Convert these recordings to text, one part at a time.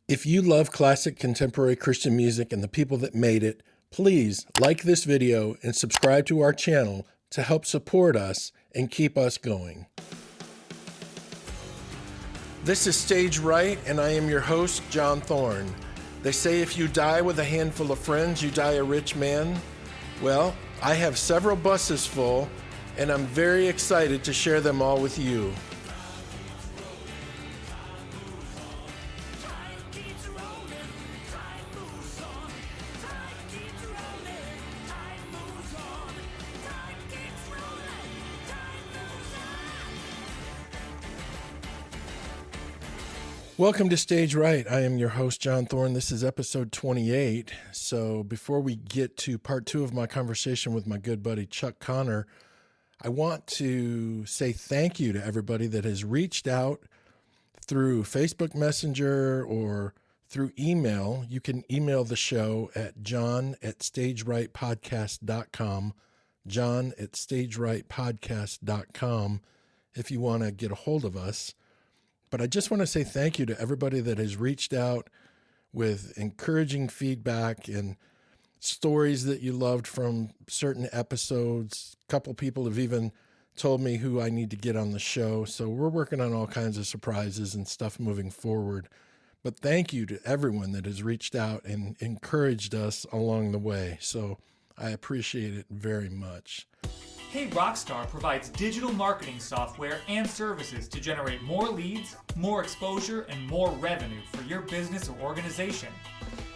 If you love classic contemporary Christian music and the people that made it, please like this video and subscribe to our channel to help support us and keep us going. This is Stage Right, and I am your host, John Thorne. They say if you die with a handful of friends, you die a rich man. Well, I have several buses full, and I'm very excited to share them all with you. Welcome to Stage Right. I am your host, John Thorne. This is episode 28. So before we get to part 2 of my conversation with my good buddy, Chuck Connor, I want to say thank you to everybody that has reached out through Facebook Messenger or through email. You can email the show at john@stagerightpodcast.com, john@stagerightpodcast.com if you want to get a hold of us. But I just want to say thank you to everybody that has reached out with encouraging feedback and stories that you loved from certain episodes. A couple people have even told me who I need to get on the show. So we're working on all kinds of surprises and stuff moving forward. But thank you to everyone that has reached out and encouraged us along the way. So I appreciate it very much. Hey Rockstar provides digital marketing software and services to generate more leads, more exposure, and more revenue for your business or organization.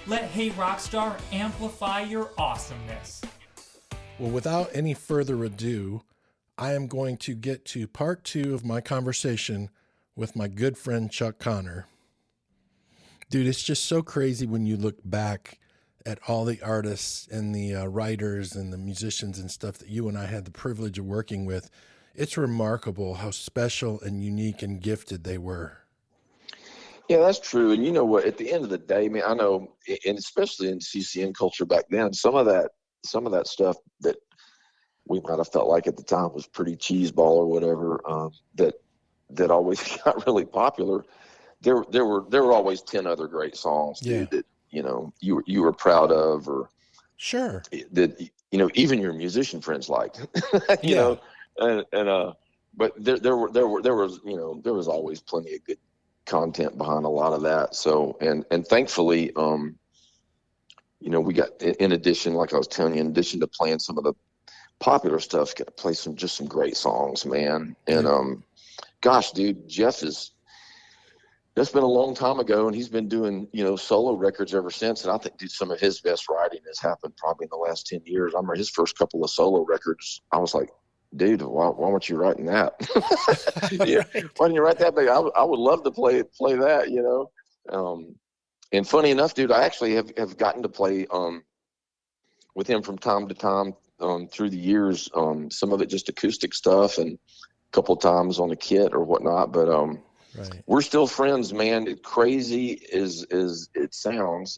Let Hey Rockstar amplify your awesomeness. Well, without any further ado, I am going to get to part 2 of my conversation with my good friend Chuck Connor. Dude, it's just so crazy when you look back at all the artists and the writers and the musicians and stuff that you and I had the privilege of working with. It's remarkable how special and unique and gifted they were. Yeah, that's true. And you know what? At the end of the day, man, I know, and especially in CCN culture back then, some of that stuff that we might have felt like at the time was pretty cheeseball or whatever, that always got really popular. There were always 10 other great songs, dude, that you were proud of, or sure that even your musician friends liked. you know, but there was always plenty of good content behind a lot of that. So and thankfully, we got, in addition, like I was telling you, in addition to playing some of the popular stuff, got to play some great songs, man. And gosh, dude, that's been a long time ago, and he's been doing, solo records ever since. And I think, dude, some of his best writing has happened probably in the last 10 years. I remember his first couple of solo records. I was like, dude, why weren't you writing that? Yeah, why didn't you write that? I would love to play that, And funny enough, dude, I actually have gotten to play with him from time to time through the years. Some of it just acoustic stuff, and a couple of times on a kit or whatnot. But right. We're still friends, man. Crazy as it sounds,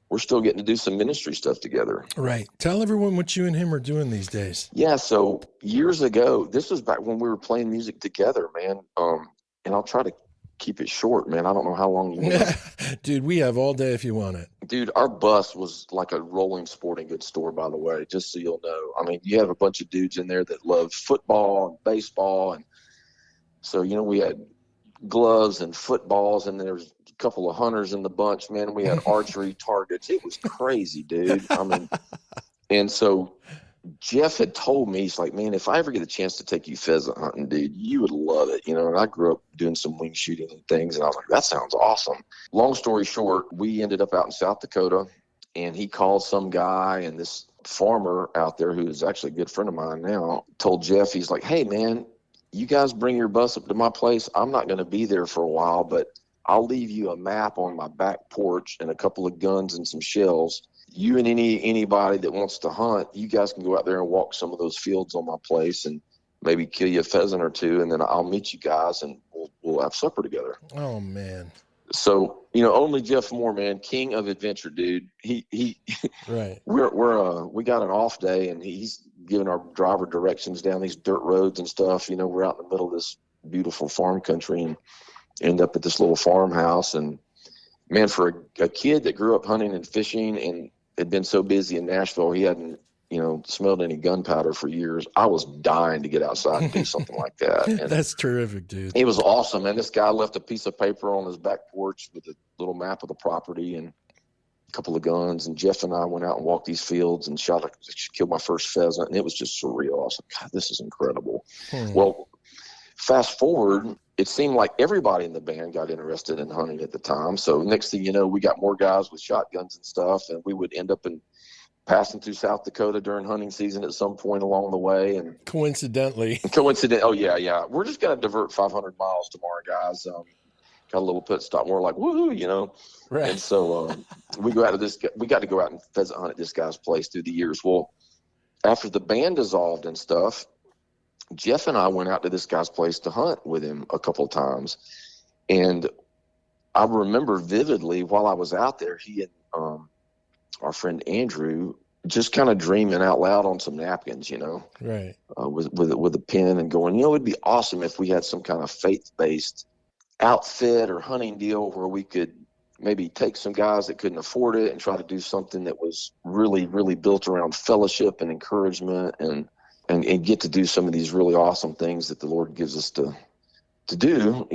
we're still getting to do some ministry stuff together. Right. Tell everyone what you and him are doing these days. Yeah. So years ago, this was back when we were playing music together, man. And I'll try to keep it short, man. I don't know how long you want. Dude, we have all day if you want it. Dude, our bus was like a rolling sporting goods store, by the way, just so you'll know. I mean, you have a bunch of dudes in there that love football and baseball. And so, we had gloves and footballs, and there's a couple of hunters in the bunch, man. We had archery targets. It was crazy, dude. I mean, and so Geoff had told me, he's like, man, if I ever get a chance to take you pheasant hunting, dude, you would love it. And I grew up doing some wing shooting and things, and I was like, that sounds awesome. Long story short, we ended up out in South Dakota, and he called some guy, and this farmer out there, who is actually a good friend of mine now, told Geoff, he's like, hey, man, you guys bring your bus up to my place. I'm not going to be there for a while, but I'll leave you a map on my back porch and a couple of guns and some shells. You and anybody that wants to hunt, you guys can go out there and walk some of those fields on my place and maybe kill you a pheasant or two, and then I'll meet you guys and we'll have supper together. Oh, man. So, only Geoff Moore, man, king of adventure, dude. He right. We got an off day, and he's giving our driver directions down these dirt roads and stuff. We're out in the middle of this beautiful farm country and end up at this little farmhouse, and man, for a kid that grew up hunting and fishing and had been so busy in Nashville, he hadn't, smelled any gunpowder for years. I was dying to get outside and do something like that. And That's terrific, dude. it was awesome. And this guy left a piece of paper on his back porch with a little map of the property and a couple of guns. And Geoff and I went out and walked these fields and killed my first pheasant. And it was just surreal. I was like, God, this is incredible. Well, fast forward, it seemed like everybody in the band got interested in hunting at the time. So next thing you know, we got more guys with shotguns and stuff, and we would end up passing through South Dakota during hunting season at some point along the way. And coincidentally. Oh yeah. We're just going to divert 500 miles tomorrow, guys. Got a little pit stop. We're like, woohoo, Right. And so we got to go out and pheasant hunt at this guy's place through the years. Well, after the band dissolved and stuff, Geoff and I went out to this guy's place to hunt with him a couple of times. And I remember vividly while I was out there, he and our friend Andrew just kind of dreaming out loud on some napkins, right. With a pen and going, it'd be awesome if we had some kind of faith-based outfit or hunting deal where we could maybe take some guys that couldn't afford it and try to do something that was really, really built around fellowship and encouragement and get to do some of these really awesome things that the Lord gives us to do,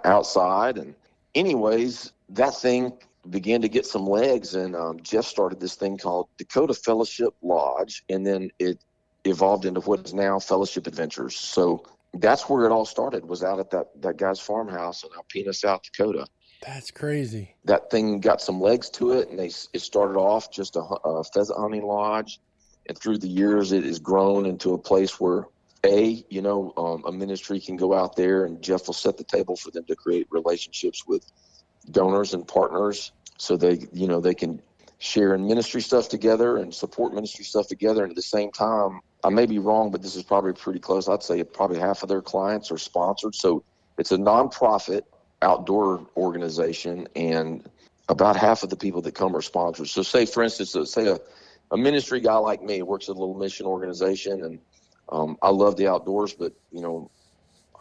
outside. And anyways, that thing began to get some legs, and Geoff started this thing called Dakota Fellowship Lodge, and then it evolved into what is now Fellowship Adventures. So that's where it all started, was out at that guy's farmhouse in Alpena, South Dakota. That's crazy. That thing got some legs to it, and it started off just a pheasant hunting lodge. And through the years, it has grown into a place where, a ministry can go out there, and Geoff will set the table for them to create relationships with donors and partners, so they can share in ministry stuff together and support ministry stuff together. And at the same time, I may be wrong, but this is probably pretty close. I'd say probably half of their clients are sponsored. So it's a nonprofit outdoor organization, and about half of the people that come are sponsors. So say, for instance, a ministry guy like me works at a little mission organization, and I love the outdoors, but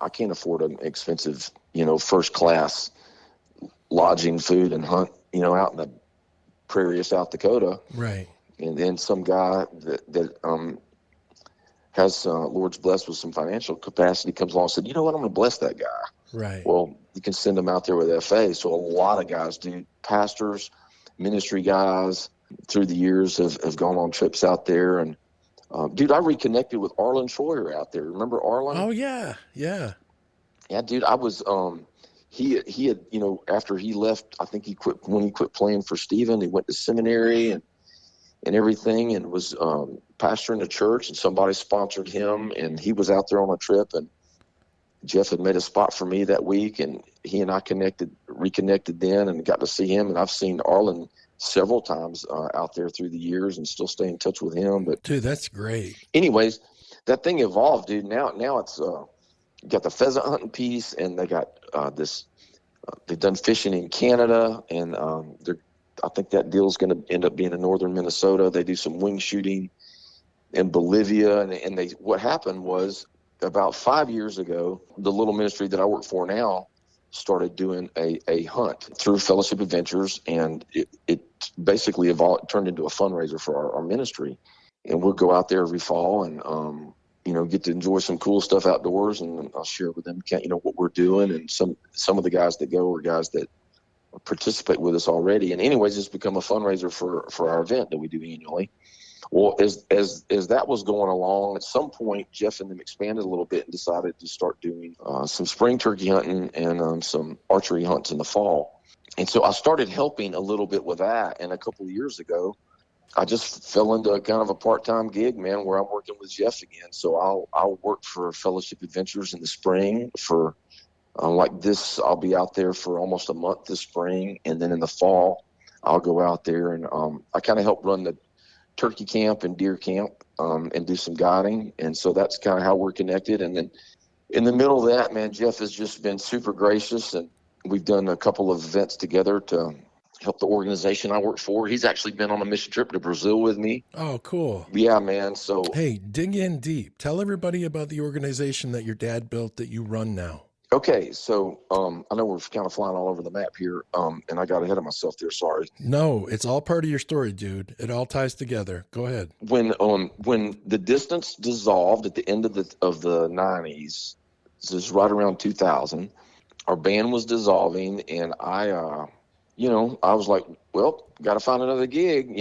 I can't afford an expensive first class lodging, food, and hunt out in the prairie of South Dakota. Right. And then some guy that has Lord's blessed with some financial capacity comes along and said, I'm going to bless that guy. Right. Well, you can send them out there with FA. So a lot of guys do. Pastors, ministry guys through the years have gone on trips out there. And dude, I reconnected with Arlen Schroyer out there. Remember Arlen? Oh yeah. Yeah. Yeah, dude, I was, he had, after he left, I think he quit playing for Stephen. He went to seminary and everything, and was pastoring a church, and somebody sponsored him, and he was out there on a trip, and Geoff had made a spot for me that week, and he and I reconnected then, and got to see him. And I've seen Arlen several times out there through the years, and still stay in touch with him. But dude, that's great. Anyways, that thing evolved, dude. Now it's got the pheasant hunting piece, and they got this. They've done fishing in Canada, and I think that deal's going to end up being in northern Minnesota. They do some wing shooting in Bolivia, and what happened was, about 5 years ago, the little ministry that I work for now started doing a hunt through Fellowship Adventures, and it basically turned into a fundraiser for our ministry. And we'll go out there every fall and get to enjoy some cool stuff outdoors, and I'll share with them what we're doing. And some of the guys that go are guys that participate with us already. And anyways, it's become a fundraiser for our event that we do annually. Well, as that was going along, at some point, Geoff and them expanded a little bit and decided to start doing some spring turkey hunting and some archery hunts in the fall. And so I started helping a little bit with that. And a couple of years ago, I just fell into a kind of a part-time gig, man, where I'm working with Geoff again. So I'll work for Fellowship Adventures in the spring for like this. I'll be out there for almost a month this spring. And then in the fall, I'll go out there and I kind of help run the turkey camp and deer camp and do some guiding. And so that's kind of how we're connected. And then in the middle of that, man, Geoff has just been super gracious, and we've done a couple of events together to help the organization I work for. He's actually been on a mission trip to Brazil with me. Oh, cool. Yeah, man. So hey, dig in deep. Tell everybody about the organization that your dad built that you run now. Okay, so I know we're kind of flying all over the map here, and I got ahead of myself there. Sorry. No, it's all part of your story, dude. It all ties together. Go ahead. When the Distance dissolved at the end of the 90s, this is right around 2000. Our band was dissolving, and I was like, well, got to find another gig.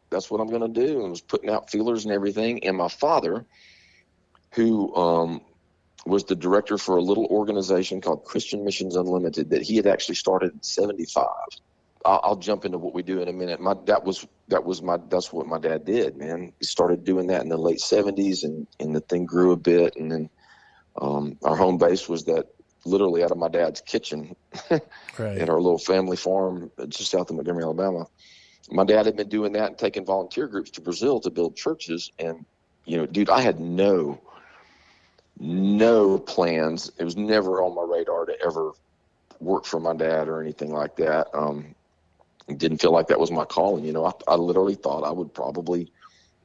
That's what I'm going to do. And was putting out feelers and everything. And my father, who was the director for a little organization called Christian Missions Unlimited that he had actually started in '75. I'll jump into what we do in a minute. That's what my dad did, man. He started doing that in the late '70s, and the thing grew a bit. And then our home base was that literally out of my dad's kitchen Right. at our little family farm just south of Montgomery, Alabama. My dad had been doing that and taking volunteer groups to Brazil to build churches. And, dude, I had no plans. It was never on my radar to ever work for my dad or anything like that. Didn't feel like that was my calling. I literally thought I would probably,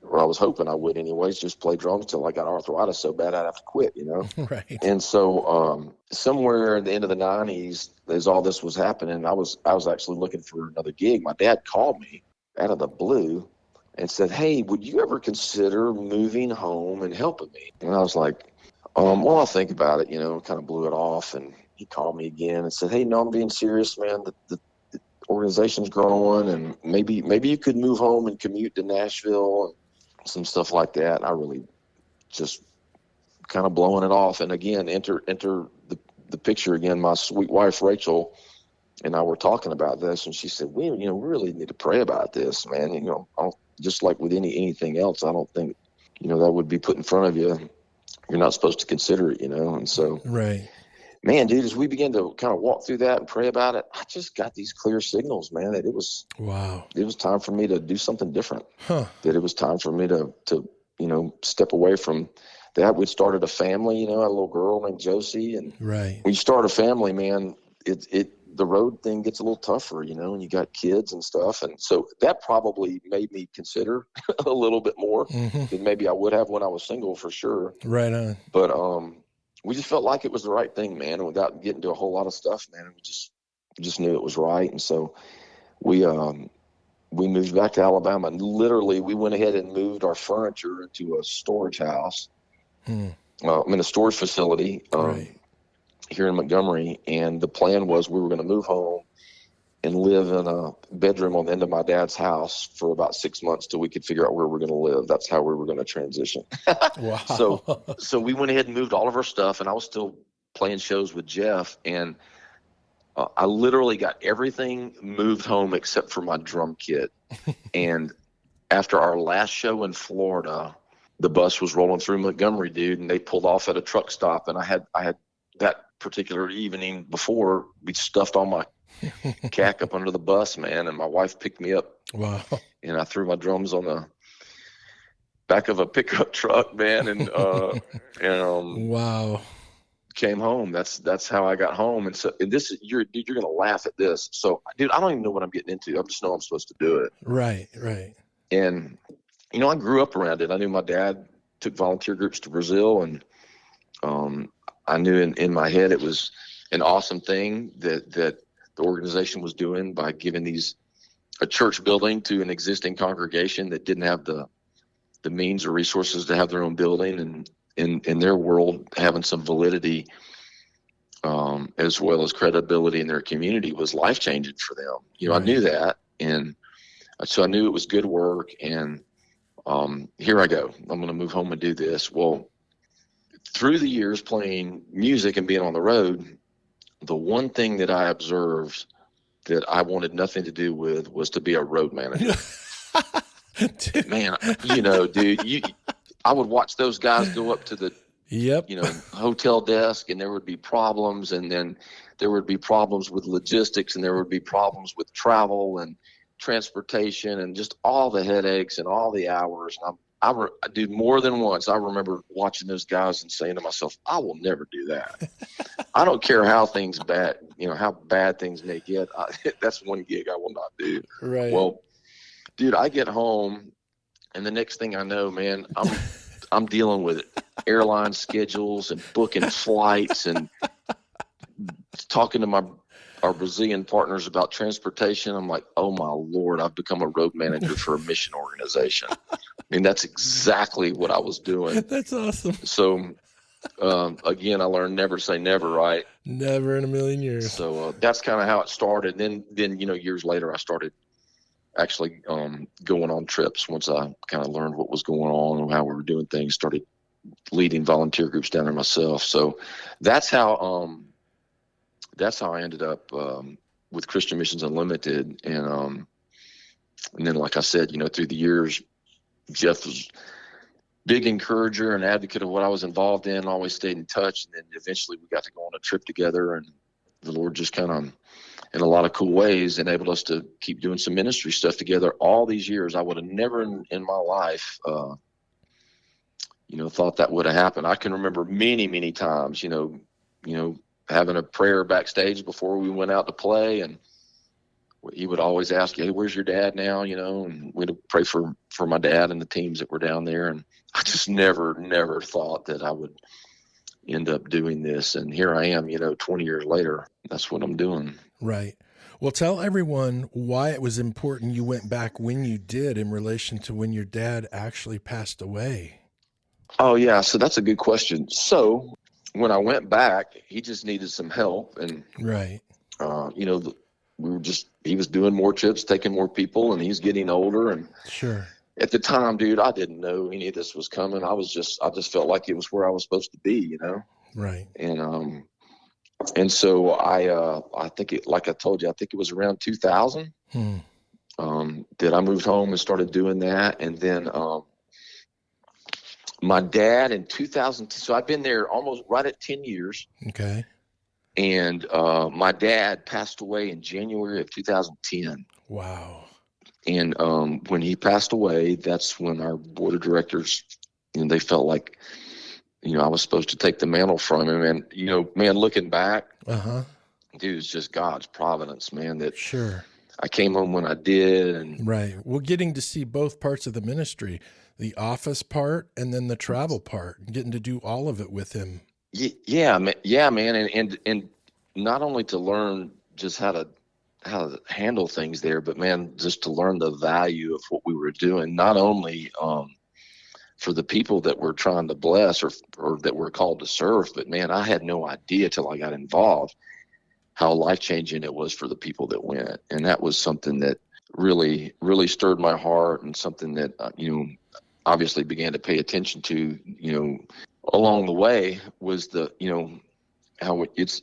or I was hoping I would anyways, just play drums till I got arthritis so bad I'd have to quit, Right. And so somewhere at the end of the 90s, as all this was happening, I was actually looking for another gig. My dad called me out of the blue and said, hey, would you ever consider moving home and helping me? And I was like, well, I'll think about it, kind of blew it off. And he called me again and said, hey, no, I'm being serious, man. The organization's growing, and maybe you could move home and commute to Nashville and some stuff like that. And I really just kind of blowing it off. And again, enter the picture again. My sweet wife, Rachel, and I were talking about this, and she said, we really need to pray about this, man. Just like with anything else, I don't think, that would be put in front of you. You're not supposed to consider it, And so, Right. man, dude, as we began to kind of walk through that and pray about it, I just got these clear signals, man, that it was time for me to do something different. Huh. That it was time for me to step away from that. We'd started a family, a little girl named Josie, and Right. when you start a family, man, the road thing gets a little tougher, and you got kids and stuff. And so that probably made me consider a little bit more than maybe I would have when I was single, for sure. Right on. But we just felt like it was the right thing, man. And without getting to a whole lot of stuff, man, we just knew it was right. And so we moved back to Alabama, and literally we went ahead and moved our furniture into a storage house. A storage facility. Right. Here in Montgomery, and the plan was we were going to move home and live in a bedroom on the end of my dad's house for about 6 months till we could figure out where we're going to live. That's how we were going to transition. Wow. So we went ahead and moved all of our stuff, and I was still playing shows with Geoff, and I literally got everything moved home except for my drum kit. And after our last show in Florida, the bus was rolling through Montgomery, dude, and they pulled off at a truck stop, and I had that particular evening before, we stuffed all my cack up under the bus, man, and my wife picked me up. Wow. And I threw my drums on the back of a pickup truck, man, and Wow. came home. That's how I got home. And so, you're gonna laugh at this. So, dude, I don't even know what I'm getting into. I just know I'm supposed to do it. Right. And I grew up around it. I knew my dad took volunteer groups to Brazil, and I knew in my head it was an awesome thing that the organization was doing by giving a church building to an existing congregation that didn't have the means or resources to have their own building, and in their world, having some validity as well as credibility in their community was life-changing for them. Right. I knew that, and so I knew it was good work, and here I go. I'm going to move home and do this. Well, through the years playing music and being on the road, the one thing that I observed that I wanted nothing to do with was to be a road manager. Man, dude, I would watch those guys go up to the hotel desk, and there would be problems, and then there would be problems with logistics, and there would be problems with travel and transportation, and just all the headaches and all the hours. And dude, more than once, I remember watching those guys and saying to myself, I will never do that. I don't care how how bad things may get. That's one gig I will not do. Right. Well, dude, I get home, and the next thing I know, man, I'm dealing with airline schedules and booking flights and talking to our Brazilian partners about transportation. I'm like, oh my Lord, I've become a road manager for a mission organization. I mean, that's exactly what I was doing. That's awesome. So, again, I learned never say never, right? Never in a million years. So that's kind of how it started. Then, years later, I started actually going on trips once I kind of learned what was going on and how we were doing things, started leading volunteer groups down there myself. So that's how I ended up with Christian Missions Unlimited. And then, like I said, through the years, Geoff was big encourager and advocate of what I was involved in, always stayed in touch. And then eventually we got to go on a trip together, and the Lord just kind of, in a lot of cool ways, enabled us to keep doing some ministry stuff together all these years. I would have never in my life, thought that would have happened. I can remember many, many times, having a prayer backstage before we went out to play, and he would always ask, hey, where's your dad now? And we'd pray for my dad and the teams that were down there. And I just never thought that I would end up doing this. And here I am, 20 years later, that's what I'm doing. Right. Well, tell everyone why it was important you went back when you did in relation to when your dad actually passed away. Oh, yeah. So that's a good question. So when I went back, he just needed some help. And, right. He was doing more trips, taking more people, and he's getting older. And sure. At the time, dude, I didn't know any of this was coming. I just felt like it was where I was supposed to be, Right. And so I think like I told you, I think it was around 2000 that I moved home and started doing that. And then my dad in 2000, so I've been there almost right at 10 years. Okay. And my dad passed away in January of 2010. Wow. And when he passed away, that's when our board of directors, they felt like, I was supposed to take the mantle from him. And, man, looking back, dude, it's just God's providence, man, that sure I came home when I did. And right. Well, getting to see both parts of the ministry, the office part and then the travel part, getting to do all of it with him. Yeah, man. And not only to learn just how to handle things there, but man, just to learn the value of what we were doing, not only for the people that we're trying to bless or that we're called to serve, but man, I had no idea till I got involved how life-changing it was for the people that went. And that was something that really, really stirred my heart, and something that, obviously began to pay attention to, along the way, was the, how it's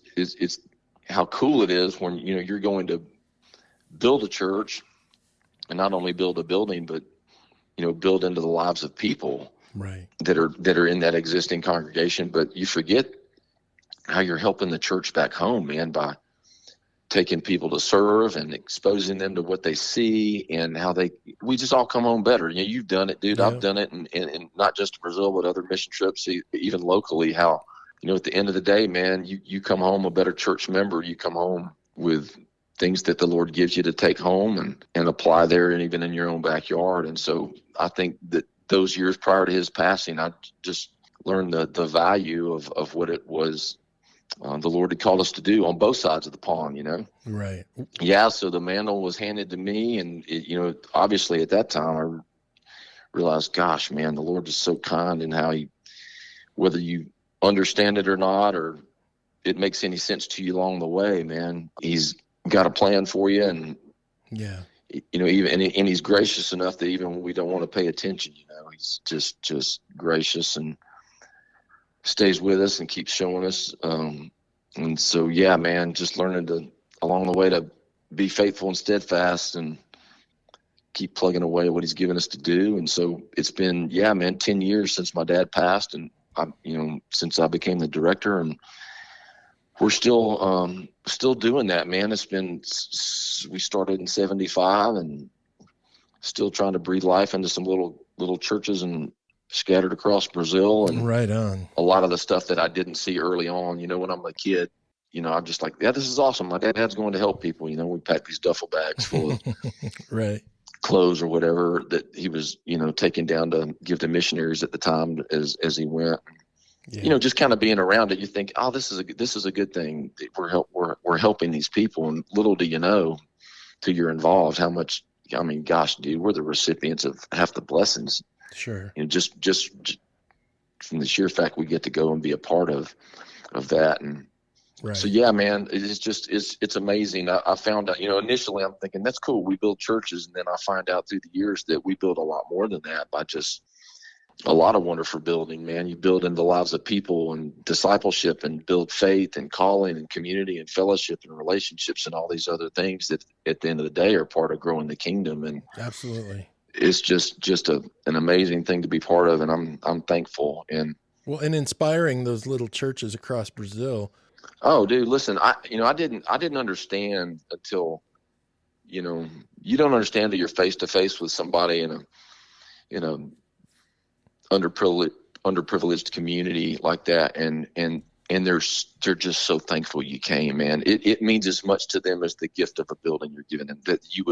how cool it is when, you're going to build a church, and not only build a building, but, build into the lives of people right that are in that existing congregation. But you forget how you're helping the church back home, man, by taking people to serve and exposing them to what they see and how we just all come home better. You've done it, dude. Yep. I've done it, and not just Brazil, but other mission trips, even locally, how, at the end of the day, man, you come home a better church member. You come home with things that the Lord gives you to take home and apply there, and even in your own backyard. And so I think that those years prior to his passing, I just learned the value of what it was the Lord had called us to do on both sides of the pond, Right. Yeah. So the mantle was handed to me, and obviously at that time I realized, gosh, man, the Lord is so kind in how whether you understand it or not, or it makes any sense to you along the way, man, he's got a plan for you. And yeah, and he's gracious enough that even when we don't want to pay attention, he's just gracious and stays with us and keeps showing us. And so, yeah, man, just learning along the way to be faithful and steadfast and keep plugging away at what he's given us to do. And so it's been, 10 years since my dad passed, and since I became the director, and we're still doing that, man. It's been, we started in 75 and still trying to breathe life into some little churches and scattered across Brazil. And right on. A lot of the stuff that I didn't see early on, when I'm a kid, I'm just like, yeah, this is awesome. My dad's going to help people. We pack these duffel bags full of right clothes or whatever that he was, taking down to give to missionaries at the time as he went. Yeah. Just kind of being around it, you think, oh, this is a good thing. We're helping these people, and little do you know, till you're involved, how much. I mean, gosh, dude, we're the recipients of half the blessings. Sure. Just from the sheer fact we get to go and be a part of that. And Right. so, yeah, man, it's amazing. I found out, initially I'm thinking that's cool. We build churches. And then I find out through the years that we build a lot more than that by just a lot of wonderful building, man. You build in the lives of people and discipleship and build faith and calling and community and fellowship and relationships and all these other things that at the end of the day are part of growing the kingdom. And Absolutely. it's just an amazing thing to be part of. And I'm thankful. And and inspiring those little churches across Brazil. oh, dude, listen, I didn't understand until, you don't understand that you're face to face with somebody in a underprivileged community like that, and they're just so thankful you came, man. It means as much to them as the gift of a building you're giving them, that you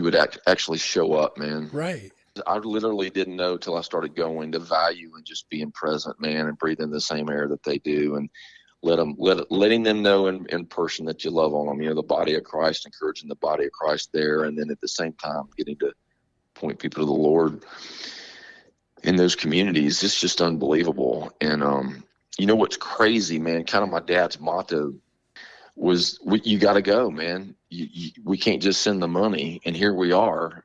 would actually show up, man. Right. I literally didn't know till I started going the value in just being present, man, and breathing the same air that they do, and letting them know in person that you love on them. The body of Christ, encouraging the body of Christ there, and then at the same time getting to point people to the Lord in those communities. It's just unbelievable. And what's crazy, man, kind of my dad's motto was, you got to go, man. We can't just send the money. And here we are,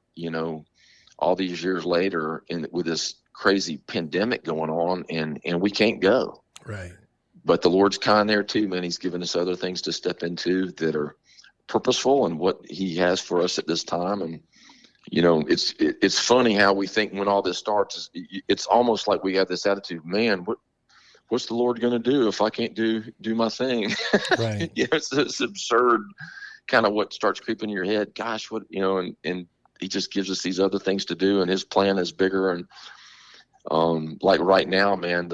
all these years later, with this crazy pandemic going on, and we can't go. Right. But the Lord's kind there too, man. He's given us other things to step into that are purposeful and what he has for us at this time. And it's funny how we think when all this starts, it's almost like we have this attitude, man, what's the Lord going to do if I can't do my thing? Right. It's absurd kind of what starts creeping in your head. Gosh, what, and he just gives us these other things to do, and his plan is bigger. And like right now, man,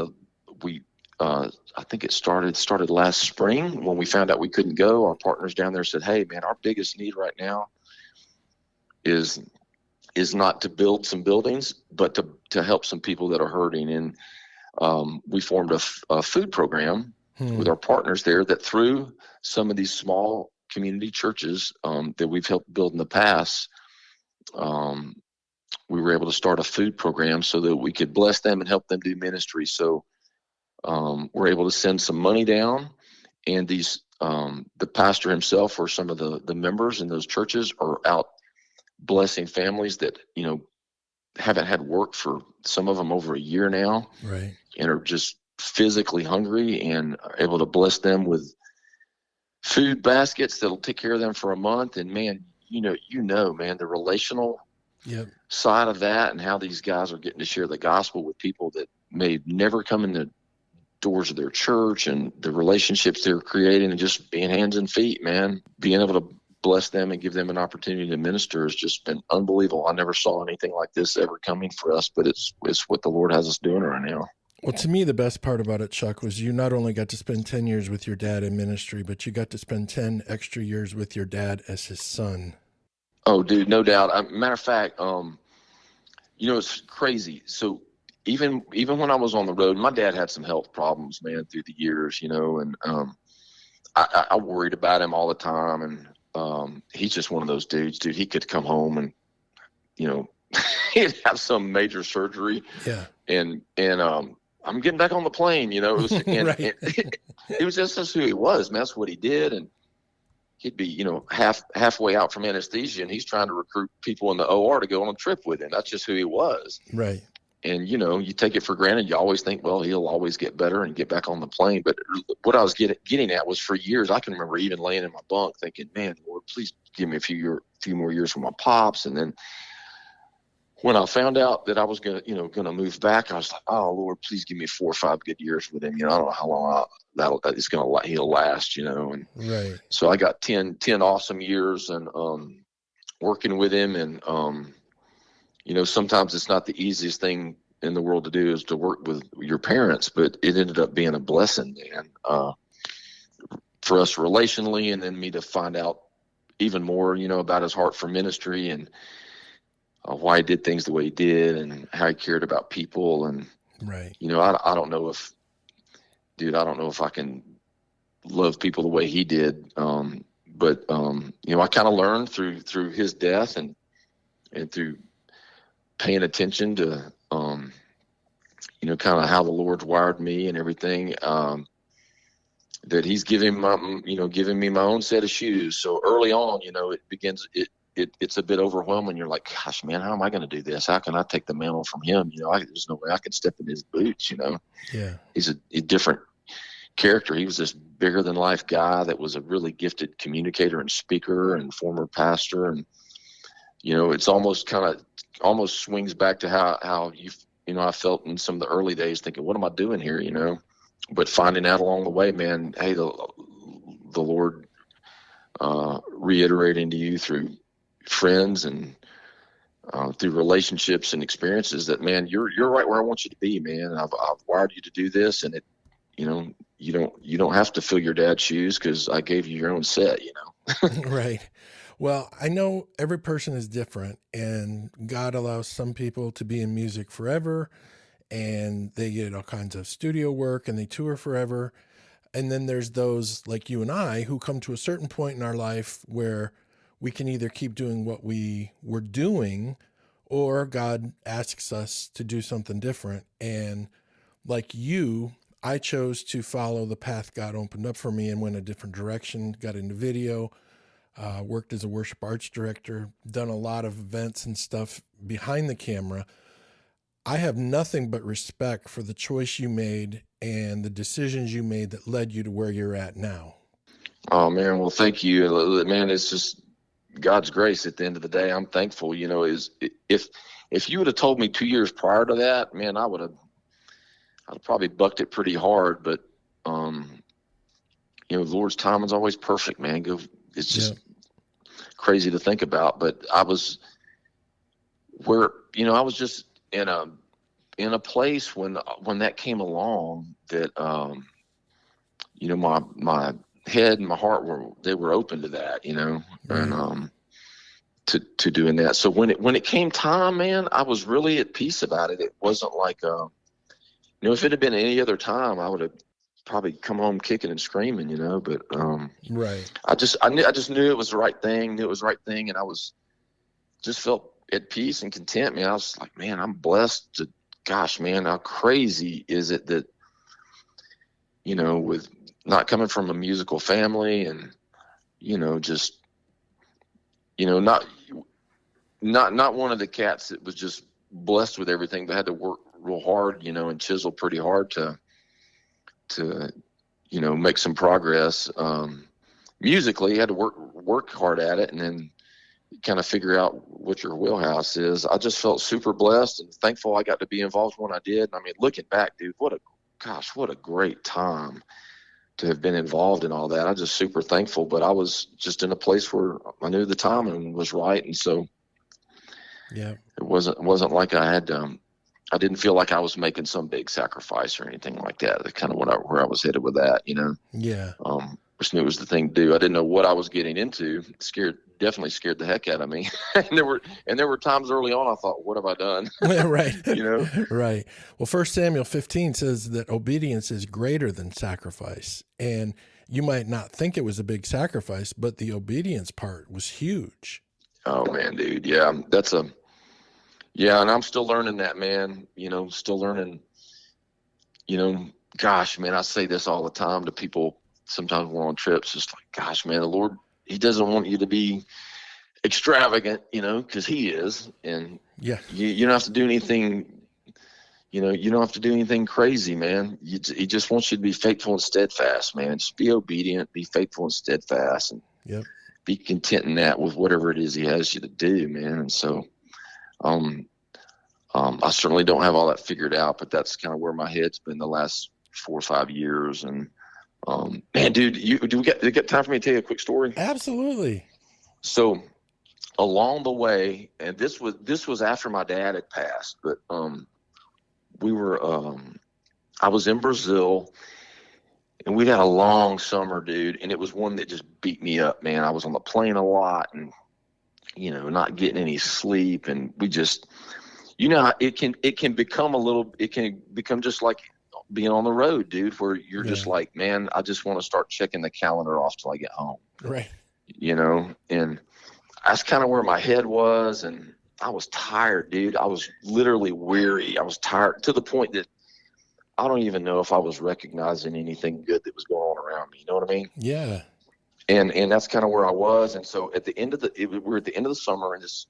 I think it started last spring when we found out we couldn't go. Our partners down there said, hey, man, our biggest need right now is not to build some buildings, but to help some people that are hurting. And we formed a food program with our partners there, that through some of these small community churches that we've helped build in the past, we were able to start a food program so that we could bless them and help them do ministry. So we're able to send some money down, and these the pastor himself or some of the members in those churches are out blessing families that haven't had work for, some of them, over a year now. Right. And are just physically hungry, and are able to bless them with food baskets that'll take care of them for a month. And man, man, the relational side of that, and how these guys are getting to share the gospel with people that may never come in the doors of their church, and the relationships they're creating, and just being hands and feet, man, being able to bless them and give them an opportunity to minister has just been unbelievable. I never saw anything like this ever coming for us, but it's what the Lord has us doing right now. Well, to me, the best part about it, Chuck, was you not only got to spend 10 years with your dad in ministry, but you got to spend 10 extra years with your dad as his son. Oh, dude, no doubt. Matter of fact, it's crazy. So even when I was on the road, my dad had some health problems, man, through the years, and I worried about him all the time. And he's just one of those dudes, dude. He could come home and, he'd have some major surgery. Yeah. And I'm getting back on the plane, It was, right. It was just who he was, man. That's what he did. And he'd be, halfway out from anesthesia, and he's trying to recruit people in the OR to go on a trip with him. That's just who he was. Right. And, you take it for granted. You always think, well, he'll always get better and get back on the plane. But what I was getting at was, for years, I can remember even laying in my bunk thinking, man, Lord, please give me a few more years with my pops. And then when I found out that I was going to move back, I was like, oh, Lord, please give me 4 or 5 good years with him. I don't know how long he'll last, And right. So I got 10 awesome years, and working with him. And, sometimes it's not the easiest thing in the world to do, is to work with your parents, but it ended up being a blessing, man, for us relationally. And then me to find out even more, about his heart for ministry, and why he did things the way he did, and how he cared about people. And, right. I don't know if dude, I don't know if I can love people the way he did. But I kind of learned through his death and through paying attention to, kind of how the Lord's wired me and everything, that he's giving me my own set of shoes. So early on, it's a bit overwhelming. You're like, gosh, man, how am I going to do this? How can I take the mantle from him? There's no way I can step in his boots, Yeah. He's a different character. He was this bigger than life guy that was a really gifted communicator and speaker and former pastor. And, it's almost swings back to how I felt in some of the early days thinking, what am I doing here? But finding out along the way, man, hey, the Lord, reiterating to you through friends and, through relationships and experiences that, man, you're right where I want you to be, man. I've wired you to do this, and you don't have to fill your dad's shoes because I gave you your own set, Right. Well, I know every person is different, and God allows some people to be in music forever, and they get all kinds of studio work and they tour forever. And then there's those like you and I who come to a certain point in our life where we can either keep doing what we were doing, or God asks us to do something different. And like you, I chose to follow the path God opened up for me and went a different direction, got into video, worked as a worship arts director, done a lot of events and stuff behind the camera. I have nothing but respect for the choice you made and the decisions you made that led you to where you're at now. Oh man, well, thank you, man. It's just God's grace. At the end of the day, I'm thankful. If you would have told me 2 years prior to that, man, I'd have probably bucked it pretty hard. But the Lord's timing's always perfect, man. It's just crazy to think about. But I was I was just in a place when that came along that my head and my heart were open to that, and to doing that. So when it came time, man, I was really at peace about it. It wasn't like if it had been any other time, I would have probably come home kicking and screaming, but right. I just knew it was the right thing, and I just felt at peace and content, man. I was like, man, I'm blessed gosh, man, how crazy is it that, with not coming from a musical family and, just, not one of the cats that was just blessed with everything, but had to work real hard, and chisel pretty hard to make some progress. Musically, you had to work hard at it, and then kind of figure out what your wheelhouse is. I just felt super blessed and thankful I got to be involved when I did. I mean, looking back, dude, what a great time to have been involved in all that. I'm just super thankful, but I was just in a place where I knew the timing was right. And so yeah, it wasn't like I had, I didn't feel like I was making some big sacrifice or anything like that. That's kind of where I was headed with that, Yeah. Just knew it was the thing to do. I didn't know what I was getting into. Definitely scared the heck out of me. and there were times early on I thought, what have I done? Right. Right. Well, 1 Samuel 15 says that obedience is greater than sacrifice. And you might not think it was a big sacrifice, but the obedience part was huge. Oh man, dude. Yeah. And I'm still learning that, man, still learning, gosh, man, I say this all the time to people. Sometimes we're on trips, just like, gosh, man, the Lord, he doesn't want you to be extravagant, because he is. And yeah, you don't have to do anything, you don't have to do anything crazy, man. He just wants you to be faithful and steadfast, man. Just be obedient, be faithful and steadfast, and be content in that with whatever it is he has you to do, man. And so, I certainly don't have all that figured out, but that's kind of where my head's been the last 4 or 5 years. And, man, dude, do we get time for me to tell you a quick story? Absolutely. So along the way, and this was after my dad had passed, but I was in Brazil, and we'd had a long summer, dude, and it was one that just beat me up, man. I was on the plane a lot and not getting any sleep, and we just it can become just like being on the road, dude, where you're Yeah. just like, man, I just want to start checking the calendar off till I get home, Right. and that's kind of where my head was. And I was tired, dude. I was literally weary. I was tired to the point that I don't even know if I was recognizing anything good that was going on around me. You know what I mean? Yeah. And that's kind of where I was. And so at the end of we're at the end of the summer, and this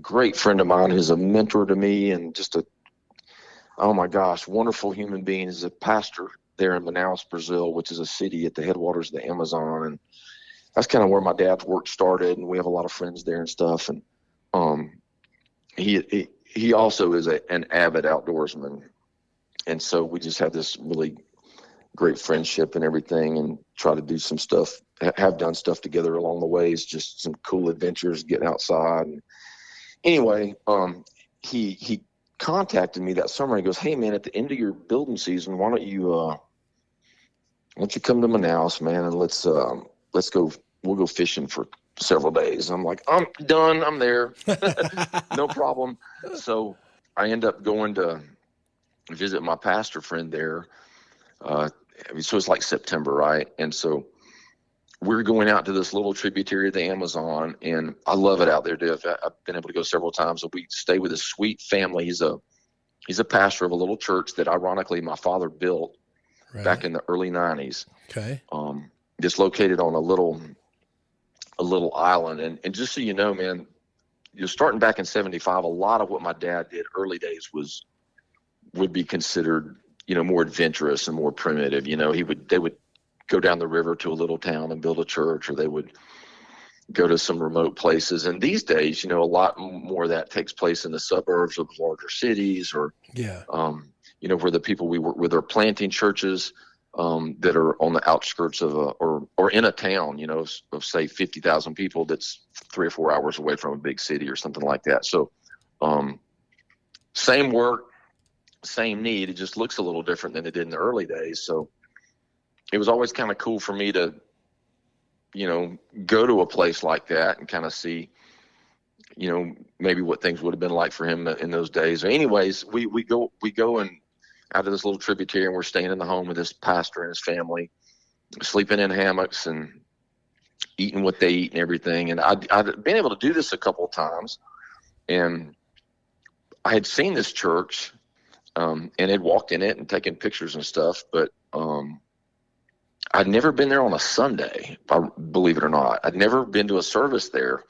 great friend of mine who's a mentor to me and just oh my gosh, wonderful human being, is a pastor there in Manaus, Brazil, which is a city at the headwaters of the Amazon. And that's kind of where my dad's work started. And we have a lot of friends there and stuff. And he also is an avid outdoorsman. And so we just have this really great friendship and everything, and try to do some stuff, have done stuff together along the ways, just some cool adventures, getting outside. And anyway, he contacted me that summer. He goes, "Hey man, at the end of your building season, why don't you come to Manaus, man, and let's go, we'll go fishing for several days." I'm like, I'm done. I'm there. No problem. So I end up going to visit my pastor friend there. So it's like September, right? And so we're going out to this little tributary of the Amazon, and I love it out there, dude. I've been able to go several times. So we stay with a sweet family. He's a pastor of a little church that ironically my father built back in the early 90s. Okay. Just located on a little island. And just so you know, man, you're starting back in 75, a lot of what my dad did early days would be considered, more adventurous and more primitive. They would go down the river to a little town and build a church, or they would go to some remote places. And these days, a lot more of that takes place in the suburbs of larger cities, or, where the people we work with are planting churches that are on the outskirts of or in a town, of say 50,000 people that's 3 or 4 hours away from a big city or something like that. So same work, same need. It just looks a little different than it did in the early days. So it was always kind of cool for me to, go to a place like that and kind of see, maybe what things would have been like for him in those days. Anyways, we go and out of this little tributary, and we're staying in the home of this pastor and his family, sleeping in hammocks and eating what they eat and everything. And I'd been able to do this a couple of times, and I had seen this church and had walked in it and taken pictures and stuff, but I'd never been there on a Sunday, believe it or not. I'd never been to a service there,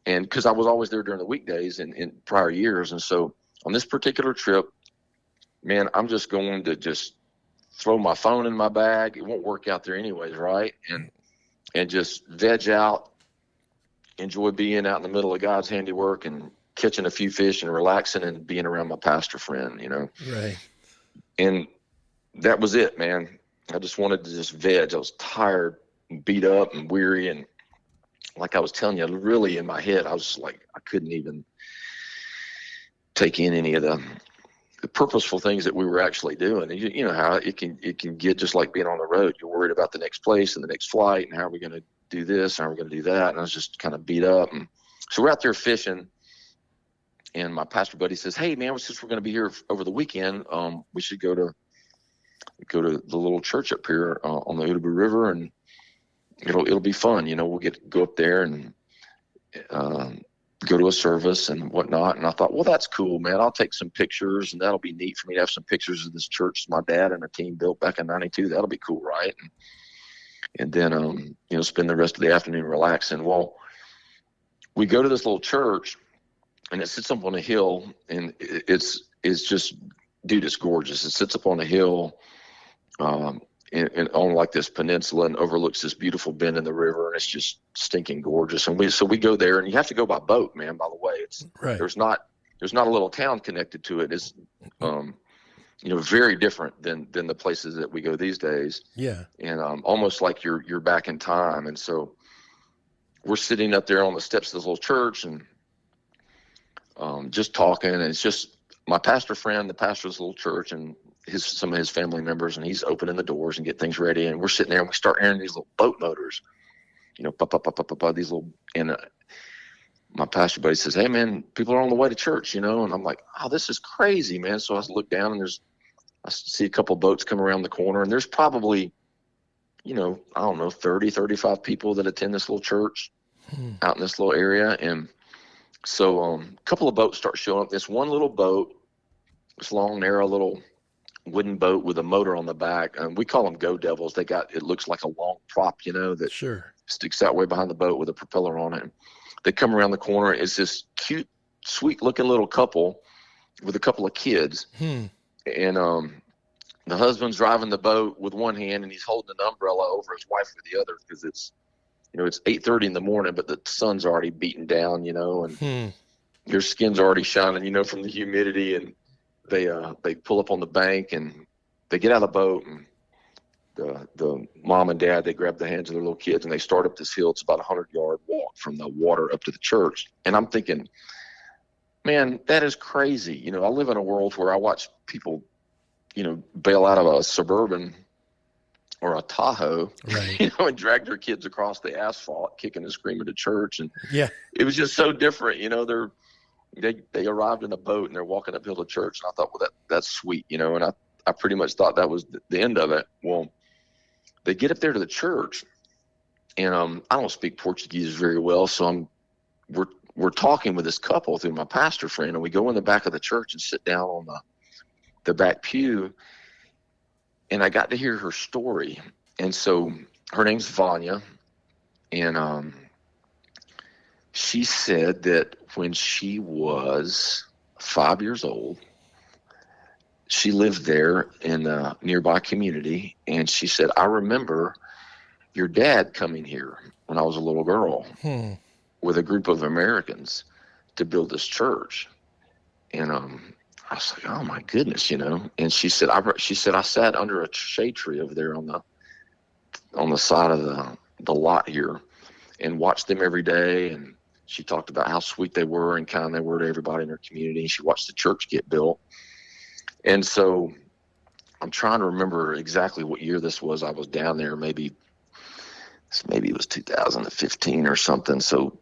and because I was always there during the weekdays in prior years. And so on this particular trip, man, I'm just going to just throw my phone in my bag. It won't work out there anyways, right? And just veg out, enjoy being out in the middle of God's handiwork and catching a few fish and relaxing and being around my pastor friend, Right. And that was it, man. I just wanted to just veg. I was tired and beat up and weary. And like I was telling you, really in my head, I was like, I couldn't even take in any of the purposeful things that we were actually doing. And you know how it can get just like being on the road. You're worried about the next place and the next flight and how are we going to do this and how are we going to do that. And I was just kind of beat up. And so we're out there fishing, and my pastor buddy says, "Hey man, since we're going to be here over the weekend, we should go to the little church up here on the Urubu River, and it'll be fun. We'll go up there and go to a service and whatnot." And I thought, well, that's cool, man. I'll take some pictures, and that'll be neat for me to have some pictures of this church my dad and a team built back in '92. That'll be cool, right? And then spend the rest of the afternoon relaxing. Well, we go to this little church, and it sits up on a hill, and it's just, dude, it's gorgeous. It sits up on a hill and on like this peninsula, and overlooks this beautiful bend in the river, and it's just stinking gorgeous. And we go there, and you have to go by boat, man. By the way, it's right. There's not a little town connected to it. It's very different than the places that we go these days. Yeah. And almost like you're back in time. And so we're sitting up there on the steps of this little church and just talking, and it's just my pastor friend, the pastor of this little church, and some of his family members, and he's opening the doors and get things ready. And we're sitting there, and we start hearing these little boat motors, pop, pop, pop, pop, pop, pop, these little, and my pastor buddy says, "Hey man, people are on the way to church," and I'm like, "Oh, this is crazy, man." So I look down, and there's I see a couple boats come around the corner, and there's probably, I don't know, 30, 35 people that attend this little church out in this little area. And so a couple of boats start showing up. This one little boat, this long, narrow little wooden boat with a motor on the back. And we call them Go Devils. It looks like a long prop, that Sure. sticks out way behind the boat with a propeller on it. They come around the corner. It's this cute, sweet looking little couple with a couple of kids. And the husband's driving the boat with one hand, and he's holding an umbrella over his wife with the other, because it's 8:30 in the morning, but the sun's already beaten down, and your skin's already shining, from the humidity. And they pull up on the bank, and they get out of the boat, and the mom and dad, they grab the hands of their little kids, and they start up this hill. It's about 100-yard walk from the water up to the church. And I'm thinking, man, that is crazy. I live in a world where I watch people, bail out of a Suburban or a Tahoe, right. And drag their kids across the asphalt, kicking and screaming to church. And Yeah, it was just so different. They arrived in a boat, and they're walking uphill to church. And I thought, well, that's sweet, and I pretty much thought that was the end of it. Well, they get up there to the church, and I don't speak Portuguese very well, so we're talking with this couple through my pastor friend, and we go in the back of the church and sit down on the back pew, and I got to hear her story. And so her name's Vanya, and she said that when she was 5 years old, she lived there in a nearby community, and she said, I remember your dad coming here when I was a little girl with a group of Americans to build this church. And I was like, oh my goodness, And she said, I sat under a shade tree over there on the side of the lot here, and watched them every day. And she talked about how sweet they were and kind they were to everybody in her community. And she watched the church get built. And so I'm trying to remember exactly what year this was. I was down there, maybe it was 2015 or something. So,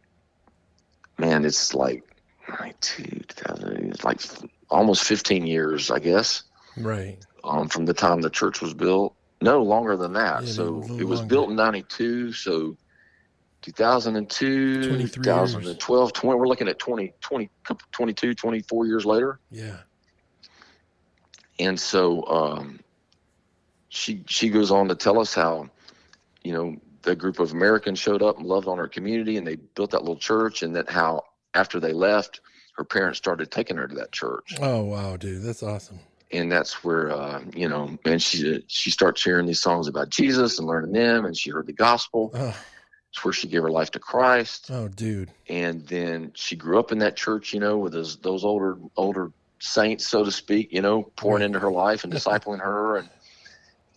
man, it's like 2000. It's like almost 15 years, I guess. right. From the time the church was built. No, longer than that. Yeah, So it was longer. built in 92. So 2002, 23 2012, 20, we're looking at 22, 24 years later. Yeah. And so she goes on to tell us how, the group of Americans showed up and loved on her community, and they built that little church, and that how after they left, her parents started taking her to that church. Oh, wow, dude. That's awesome. And that's where, and she started sharing these songs about Jesus and learning them, and she heard the gospel. Oh, It's where she gave her life to Christ. oh, dude. And then she grew up in that church, with those older saints, so to speak, pouring into her life and discipling her.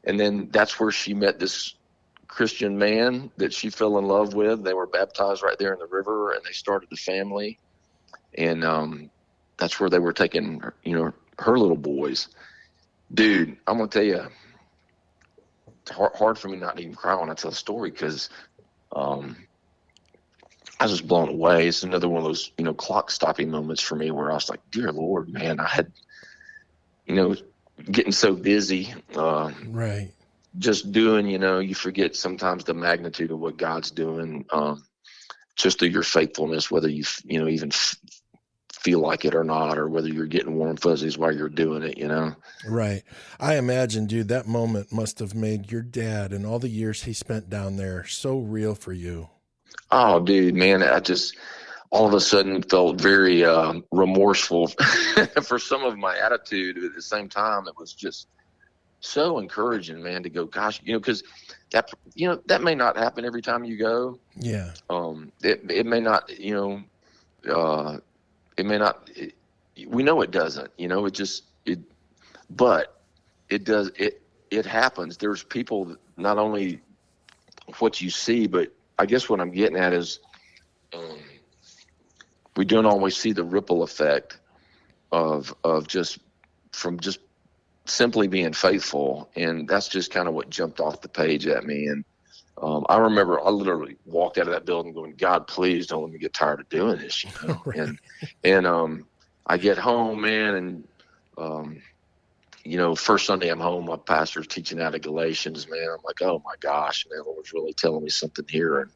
And then that's where she met this Christian man that she fell in love with. They were baptized right there in the river, and they started a family. And that's where they were taking, her little boys. Dude, I'm going to tell you, it's hard for me not to even cry when I tell the story, because I was just blown away. It's another one of those, clock stopping moments for me, where I was like, dear Lord, man, I had, getting so busy, Right. just doing, you forget sometimes the magnitude of what God's doing, just through your faithfulness, whether you, even feel like it or not, or whether you're getting warm fuzzies while you're doing it, Right. I imagine, dude, that moment must have made your dad and all the years he spent down there so real for you. Oh, dude, man, I just all of a sudden felt very remorseful for some of my attitude. At the same time, it was just so encouraging, man, to go, gosh, because that may not happen every time you go. Yeah. It may not, it may not, we know it doesn't, but it does, it happens. There's people that not only what you see, but I guess what I'm getting at is, we don't always see the ripple effect of just simply being faithful. And that's just kind of what jumped off the page at me. And I remember I literally walked out of that building going, God, please don't let me get tired of doing this, Right. And I get home, man, and first Sunday I'm home, my pastor's teaching out of Galatians, man. I'm like, oh my gosh, man, the Lord's really telling me something here. And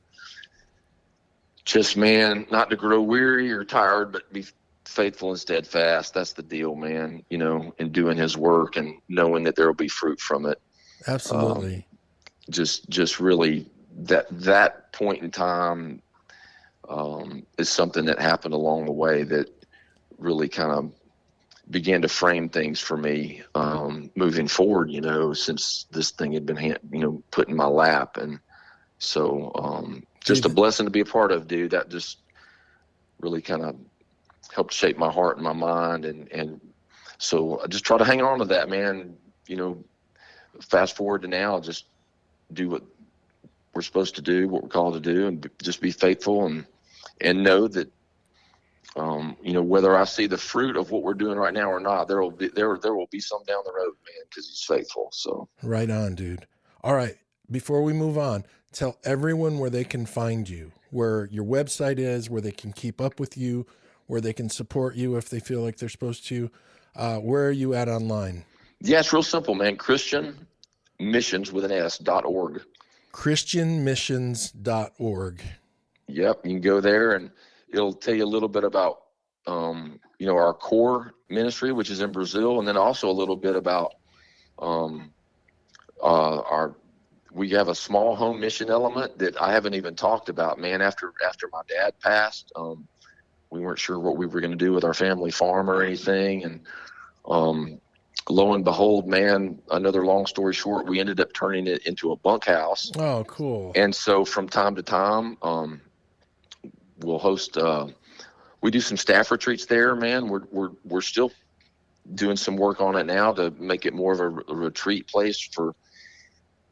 just, man, not to grow weary or tired, but be faithful and steadfast. That's the deal, man, in doing his work and knowing that there will be fruit from it. Absolutely. Just really that point in time is something that happened along the way that really kind of began to frame things for me moving forward, since this thing had been, put in my lap. And so just a blessing to be a part of, dude. That just really kind of helped shape my heart and my mind. And so I just try to hang on to that, man. Fast forward to now, just do what we're supposed to do, what we're called to do, and just be faithful and know that, whether I see the fruit of what we're doing right now or not, there will be some down the road, man, because he's faithful. So right on, dude. All right. Before we move on, tell everyone where they can find you, where your website is, where they can keep up with you, where they can support you if they feel like they're supposed to. Where are you at online? Yeah, it's real simple, man. ChristianMissions.org. ChristianMissions.org. Yep, you can go there and it'll tell you a little bit about, our core ministry, which is in Brazil, and then also a little bit about we have a small home mission element that I haven't even talked about, man. After my dad passed, we weren't sure what we were going to do with our family farm or anything, and lo and behold, man, another long story short, we ended up turning it into a bunkhouse. Oh, cool. And so from time to time, we'll host. We do some staff retreats there, man. We're still doing some work on it now to make it more of a retreat place for,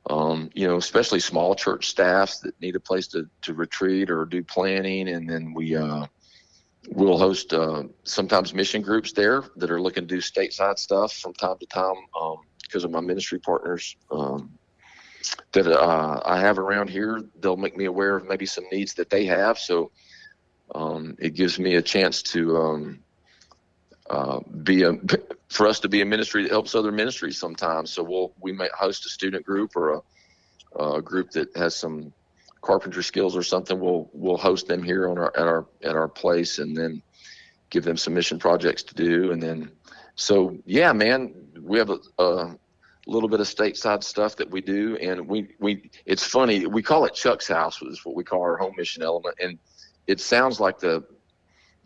especially small church staffs that need a place to retreat or do planning. And then we'll host sometimes mission groups there that are looking to do stateside stuff from time to time because of my ministry partners that I have around here. They'll make me aware of maybe some needs that they have. So it gives me a chance to for us to be a ministry that helps other ministries sometimes. So we might host a student group or a group that has some carpentry skills or something. We'll host them here at our place, and then give them some mission projects to do. And then, so yeah, man, we have a little bit of stateside stuff that we do. And it's funny. We call it Chuck's House, is what we call our home mission element. And it sounds like the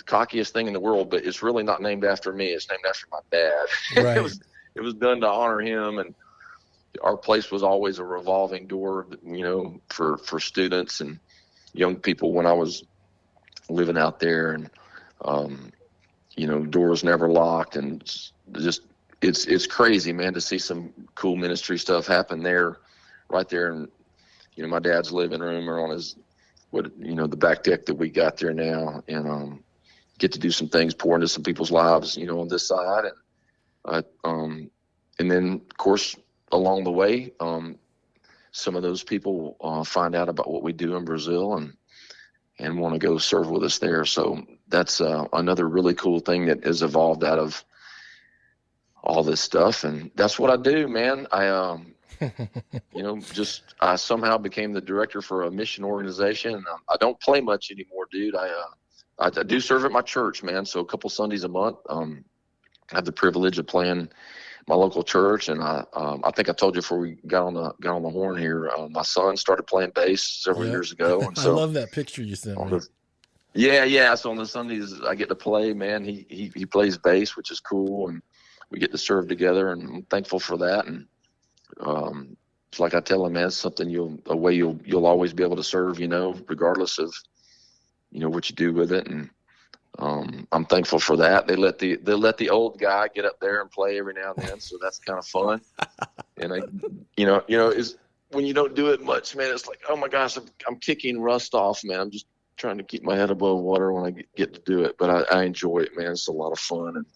cockiest thing in the world, but it's really not named after me. It's named after my dad. Right. It was done to honor him. And our place was always a revolving door, for students and young people when I was living out there, and, doors never locked, and it's crazy, man, to see some cool ministry stuff happen there, right there. And, my dad's living room or on the back deck that we got there now, and, get to do some things, pour into some people's lives, on this side. And then of course, along the way, some of those people find out about what we do in Brazil and want to go serve with us there. So that's another really cool thing that has evolved out of all this stuff. And that's what I do, man. I somehow became the director for a mission organization. I don't play much anymore, dude. I do serve at my church, man. So a couple Sundays a month, I have the privilege of playing my local church. And I think I told you before we got on the horn here, my son started playing bass several years ago. And so I love that picture you sent me. Yeah. So on the Sundays I get to play, man. He plays bass, which is cool, and we get to serve together, and I'm thankful for that. And it's like I tell him, man, it's something you'll always be able to serve, regardless of what you do with it. And I'm thankful for that. They let the old guy get up there and play every now and then, so that's kind of fun. And is when you don't do it much, man, it's like, oh my gosh, I'm kicking rust off, man. I'm just trying to keep my head above water when I get to do it, but I enjoy it, man. It's a lot of fun, and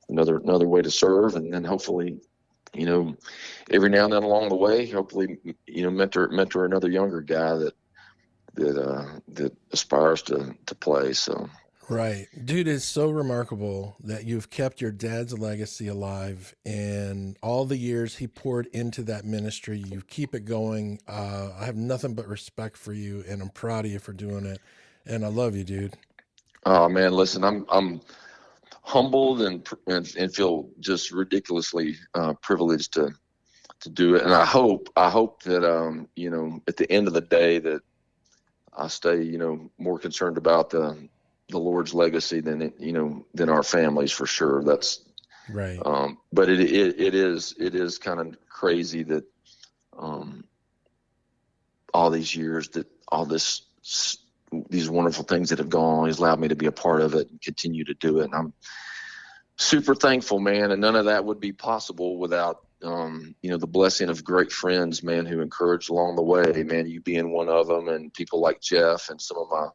another way to serve. And then hopefully, every now and then along the way, hopefully, mentor another younger guy that aspires to play. So Right. Dude, it's so remarkable that you've kept your dad's legacy alive and all the years he poured into that ministry. You keep it going. I have nothing but respect for you, and I'm proud of you for doing it. And I love you, dude. Oh man, listen, I'm humbled and feel just ridiculously privileged to do it. And I hope that at the end of the day that I stay more concerned about the Lord's legacy than our families, for sure. That's Right. but it is kind of crazy that all these years, that these wonderful things that have gone on, he's allowed me to be a part of it and continue to do it. And I'm super thankful, man. And none of that would be possible without, the blessing of great friends, man, who encouraged along the way, man, you being one of them, and people like Geoff and some of my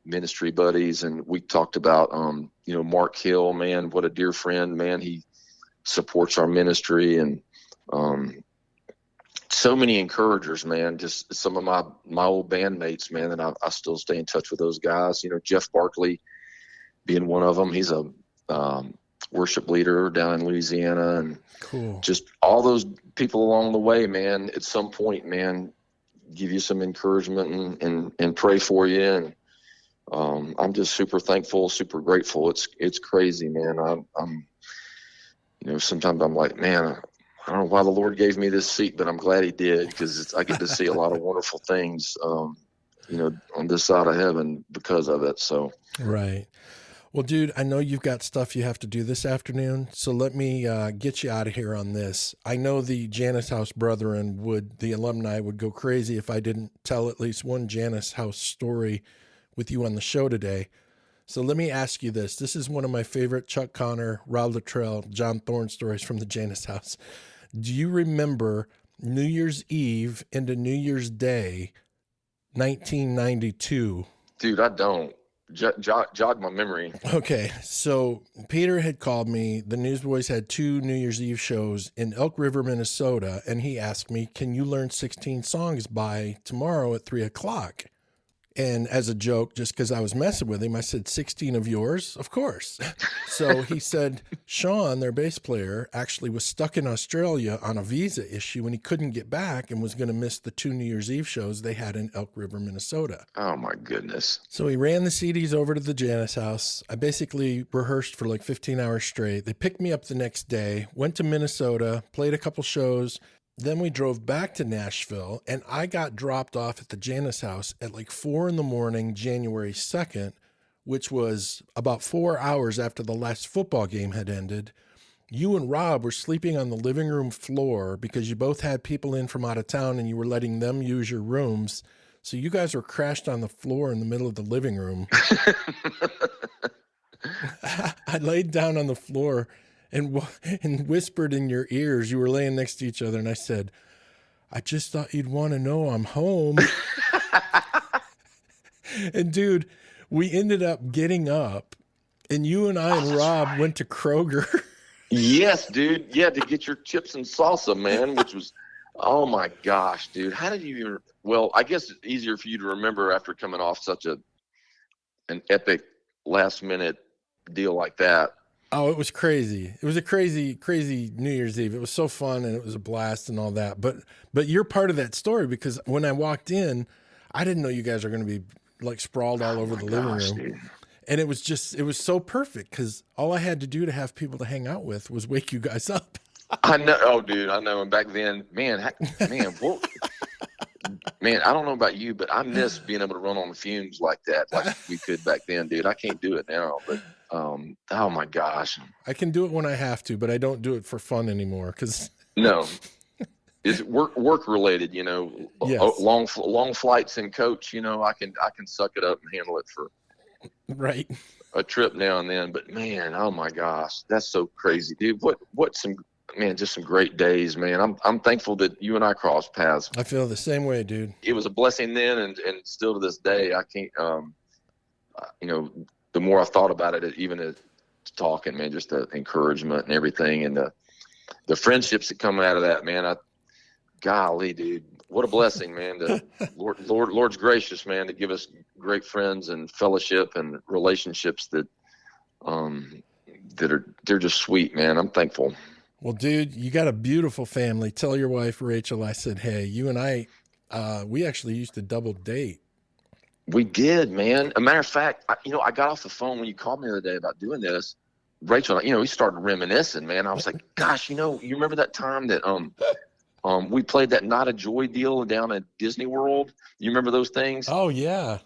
ministry buddies. And we talked about, Mark Hill, man, what a dear friend, man. He supports our ministry, and, so many encouragers, man. Just some of my old bandmates, man, and I still stay in touch with those guys. Jeff Barkley being one of them. He's a worship leader down in Louisiana, and Cool. just all those people along the way, man. At some point, man, give you some encouragement and pray for you. And I'm just super thankful, super grateful. It's crazy, man. I'm sometimes I'm like, man, I don't know why the Lord gave me this seat, but I'm glad he did, because I get to see a lot of wonderful things, on this side of heaven because of it. So. Right. Well, dude, I know you've got stuff you have to do this afternoon, so let me get you out of here on this. I know the Janus House brethren the alumni would go crazy if I didn't tell at least one Janus House story with you on the show today. So let me ask you this. This is one of my favorite Chuck Connor, Raul Luttrell, John Thorne stories from the Janus House. Do you remember New Year's Eve into New Year's Day, 1992? Dude, I don't. Jog my memory. Okay, so Peter had called me. The Newsboys had 2 New Year's Eve shows in Elk River, Minnesota, and he asked me, can you learn 16 songs by tomorrow at 3 o'clock? And as a joke, just because I was messing with him, I said, 16 of yours? Of course. So he said, Sean, their bass player, actually was stuck in Australia on a visa issue and he couldn't get back and was going to miss the 2 New Year's Eve shows they had in Elk River, Minnesota. Oh, my goodness. So he ran the CDs over to the Janus House. I basically rehearsed for like 15 hours straight. They picked me up the next day, went to Minnesota, played a couple shows. Then we drove back to Nashville, and I got dropped off at the Janus House at like 4 a.m, January 2nd, which was about 4 hours after the last football game had ended. You and Rob were sleeping on the living room floor because you both had people in from out of town and you were letting them use your rooms. So you guys were crashed on the floor in the middle of the living room. I laid down on the floor and whispered in your ears. You were laying next to each other, and I said, I just thought you'd want to know I'm home. And dude, we ended up getting up, and you and I and Rob went to Kroger. Yes, dude. Yeah, to get your chips and salsa, man, which was, oh my gosh, dude. How did you even, well, I guess it's easier for you to remember after coming off such an epic last minute deal like that. Oh, it was crazy. It was a crazy, crazy New Year's Eve. It was so fun and it was a blast and all that. But you're part of that story, because when I walked in, I didn't know you guys are going to be like sprawled all over the living room. Dude. And it was so perfect, because all I had to do to have people to hang out with was wake you guys up. I know. Oh, dude, I know. And back then, man, man, I don't know about you, but I miss being able to run on fumes like that, like we could back then, dude. I can't do it now, but oh my gosh. I can do it when I have to, but I don't do it for fun anymore, because no, it's work related, Yes. long flights in coach, I can suck it up and handle it for right. a trip now and then. But man, oh my gosh, that's so crazy, dude. Just some great days, man. I'm thankful that you and I crossed paths. I feel the same way, dude. It was a blessing then, and still to this day, I can't, the more I thought about it, even talking, man, just the encouragement and everything, and the friendships that come out of that, man. golly, dude, what a blessing, man. Lord's gracious, man, to give us great friends and fellowship and relationships they're just sweet, man. I'm thankful. Well, dude, you got a beautiful family. Tell your wife, Rachel, I said, hey, you and I, we actually used to double date. We did, man. A matter of fact, I got off the phone when you called me the other day about doing this. Rachel, we started reminiscing, man. I was like, gosh, you remember that time that we played that Not a Joy deal down at Disney World? You remember those things? Oh, yeah.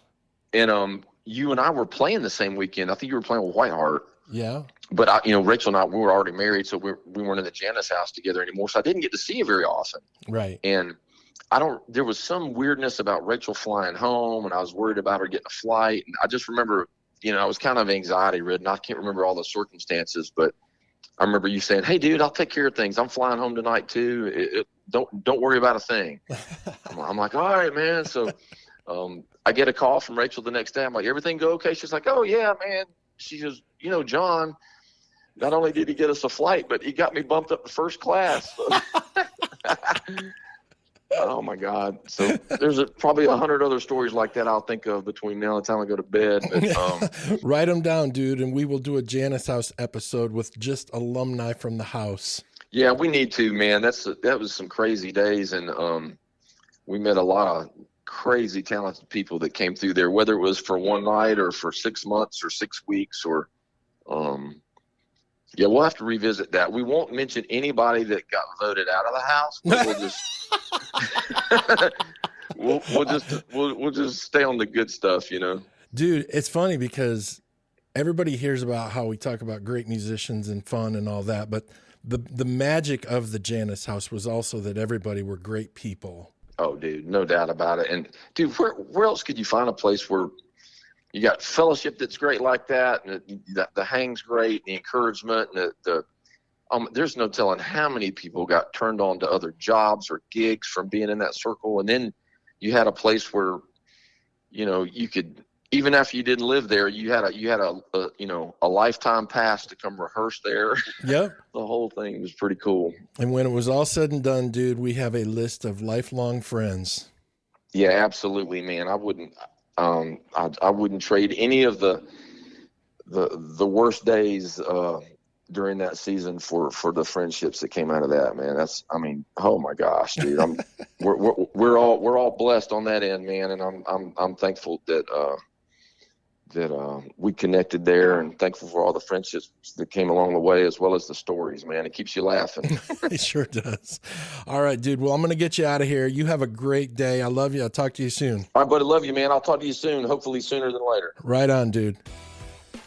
And you and I were playing the same weekend. I think you were playing with Whiteheart. Yeah. But Rachel and I, we were already married, so we weren't in the Janice house together anymore. So I didn't get to see you very often. Right. And there was some weirdness about Rachel flying home, and I was worried about her getting a flight. And I just remember, I was kind of anxiety ridden. I can't remember all the circumstances, but I remember you saying, hey, dude, I'll take care of things. I'm flying home tonight too. Don't worry about a thing. I'm like, all right, man. So I get a call from Rachel the next day. I'm like, everything go okay? She's like, oh, yeah, man. She goes, John, not only did he get us a flight, but he got me bumped up to first class. Oh, my God. So there's probably 100 other stories like that I'll think of between now and the time I go to bed. But, write them down, dude, and we will do a Janice House episode with just alumni from the house. Yeah, we need to, man. That was some crazy days, and we met a lot of crazy talented people that came through there, whether it was for one night or for 6 months or 6 weeks or we'll have to revisit that. We won't mention anybody that got voted out of the house, but we'll just stay on the good stuff, Dude, it's funny because everybody hears about how we talk about great musicians and fun and all that, but the magic of the Janice House was also that everybody were great people. Oh, dude, no doubt about it. And dude, where else could you find a place where you got fellowship that's great like that, and the hang's great, and the encouragement, and there's no telling how many people got turned on to other jobs or gigs from being in that circle. And then you had a place where, you could, even after you didn't live there, you had a lifetime pass to come rehearse there. Yep. The whole thing was pretty cool. And when it was all said and done, dude, we have a list of lifelong friends. Yeah, absolutely, man. I wouldn't trade any of the worst days during that season for the friendships that came out of that, man. Oh my gosh, dude. We're all blessed on that end, man, and I'm thankful that we connected there, and thankful for all the friendships that came along the way, as well as the stories, man. It keeps you laughing. It sure does. All right, dude. Well, I'm going to get you out of here. You have a great day. I love you. I'll talk to you soon. All right, buddy. Love you, man. I'll talk to you soon. Hopefully sooner than later. Right on, dude.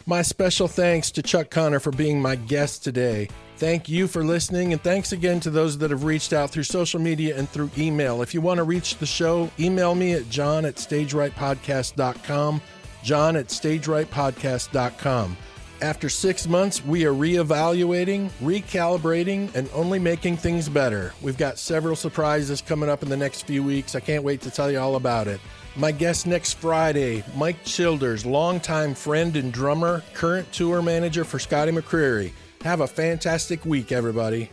My special thanks to Chuck Connor for being my guest today. Thank you for listening, and thanks again to those that have reached out through social media and through email. If you want to reach the show, email me at john@stagerightpodcast.com, john@stagerightpodcast.com. After 6 months, we are reevaluating, recalibrating, and only making things better. We've got several surprises coming up in the next few weeks. I can't wait to tell you all about it. My guest next Friday, Mike Childers, longtime friend and drummer, current tour manager for Scotty McCreery. Have a fantastic week, everybody.